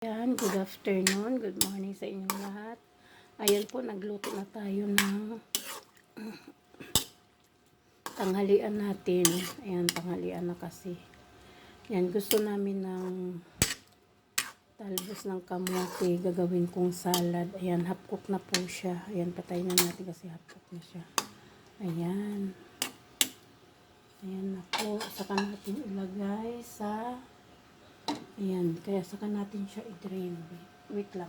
Ayan, good afternoon, good morning sa inyong lahat. Ayan po, nagluto na tayo ng tanghalian natin. Ayan, tanghalian na kasi. Ayan, gusto namin ng talbos ng kamote, gagawin kong salad. Ayan, half cook na po siya. Ayan, patayin na natin kasi half cook na siya. Ayan. Ayan na po. Saka natin ilagay sa ayan, kaya saka natin siya i-drain. Wait lang.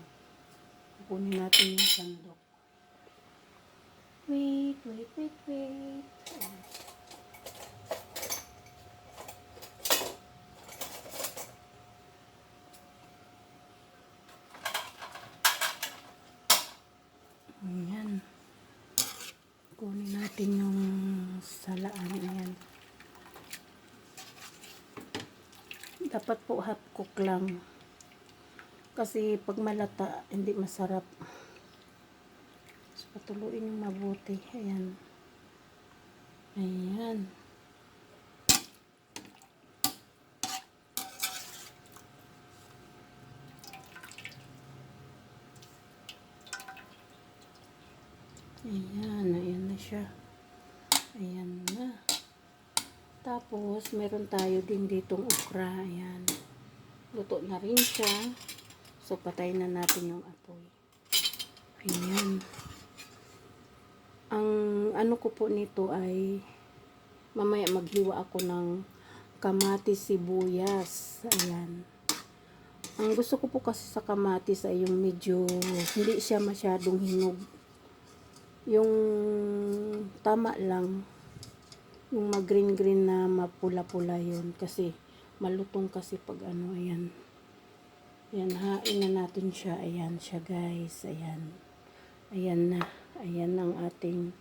Kukunin natin yung sandok. Wait. Ayan. Kunin natin yung salaan. Ayan. Dapat po half cook lang. Kasi pag malata, hindi masarap. So, patuluin yung mabuti. Ayan. Ayan. Ayan na siya. Ayan na. Tapos, meron tayo din ditong okra. Ayan. Luto na rin siya. So, patayin na natin yung apoy. Ayan. Ang ano ko po nito ay mamaya maghiwa ako ng kamatis, sibuyas. Ayan. Ang gusto ko po kasi sa kamatis ay yung medyo hindi siya masyadong hinog. Yung tama lang. Yung mag-green-green na mapula-pula yun. Kasi malutong kasi pag ano, ayan. Ayan, hain na natin siya. Ayan siya guys. Ayan. Ayan na. Ayan ang ating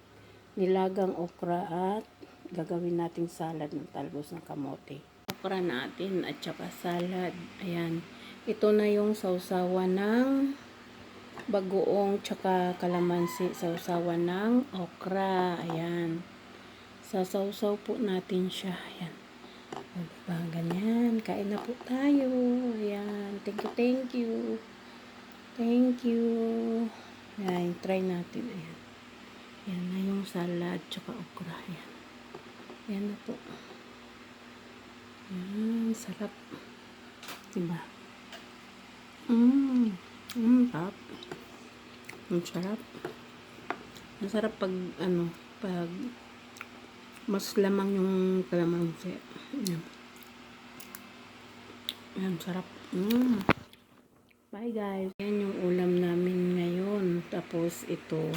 nilagang okra at gagawin nating salad ng talbos ng kamote. Okra natin at saka salad. Ayan. Ito na yung sausawan ng bagoong tsaka kalamansi. Sausawan ng okra. Ayan. Sasawsaw po natin siya. Ayan. O, diba? Ganyan. Kain na po tayo. Ayan. Thank you. Thank you. Ayan. Try natin. Ayan. Ayan na yung salad tsaka okra. Ayan. Ayan na po. Ayan. Sarap. Diba? Sarap. Ang sarap. Ang sarap pag ano, pag mas lamang yung kalamansi. Ayan. Ayan, sarap. Bye guys. Ayan yung ulam namin ngayon. Tapos itong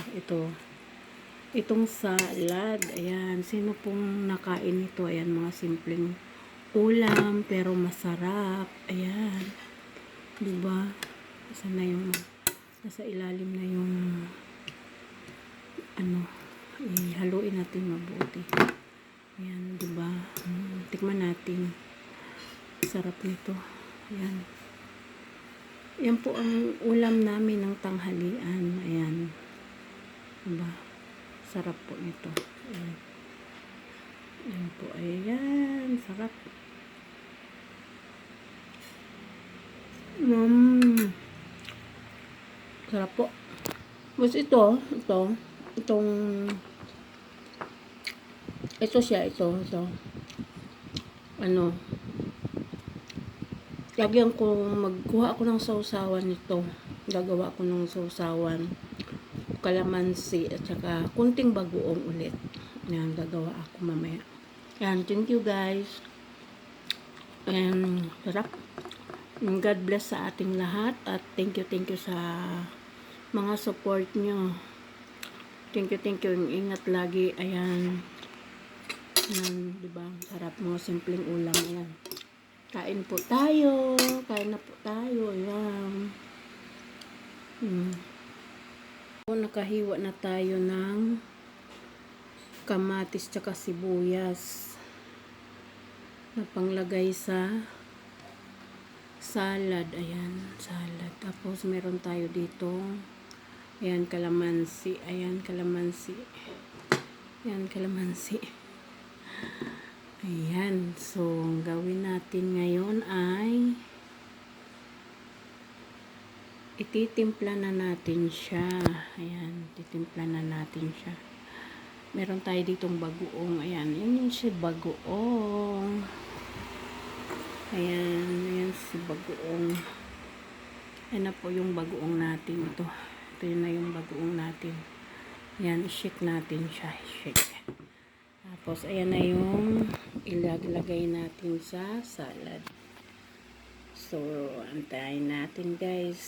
salad. Ayan. Sino pong nakain ito? Ayan, mga simpleng ulam pero masarap. Ayan. Diba? Nasa ilalim na yung ano, ihaluin natin mabuti. Ayan, diba? Tikman natin. Sarap nito. Ayan. Yan po ang ulam namin ng tanghalian. Ayan. Diba? Sarap po nito. Ayan. Ayan po. Ayan. Sarap. Sarap po. Mas ito ano, lagyan ko, magkuha ako ng sausawan nito. Gagawa ko ng sausawan, kalamansi, at saka kunting bagoong ulit. Yan, gagawa ako mamaya. Yan, thank you guys. And, sarap. God bless sa ating lahat. At thank you sa mga support nyo. Thank you. Ingat lagi. Ayan. Ayan, diba? Sarap, mga simpleng ulam. Ayan. Kain po tayo. Kain na po tayo. Ayan. Nakahiwa na tayo ng kamatis tsaka sibuyas na panglagay sa salad. Ayan, salad. Tapos meron tayo dito. Ayan, kalamansi. Ayan, kalamansi. Ayan. So, ang gawin natin ngayon ay ititimpla na natin siya. Ayan, titimpla na natin siya. Meron tayo ditong bagoong. Ayan, yun yung si bagoong. Ayan, yun si bagoong. Ayan na po yung bagoong natin. Ito yun na yung bagoong natin. Ayan, shake natin siya. Shake. Tapos, ayan na yung ilagay natin sa salad. So, antayin natin guys.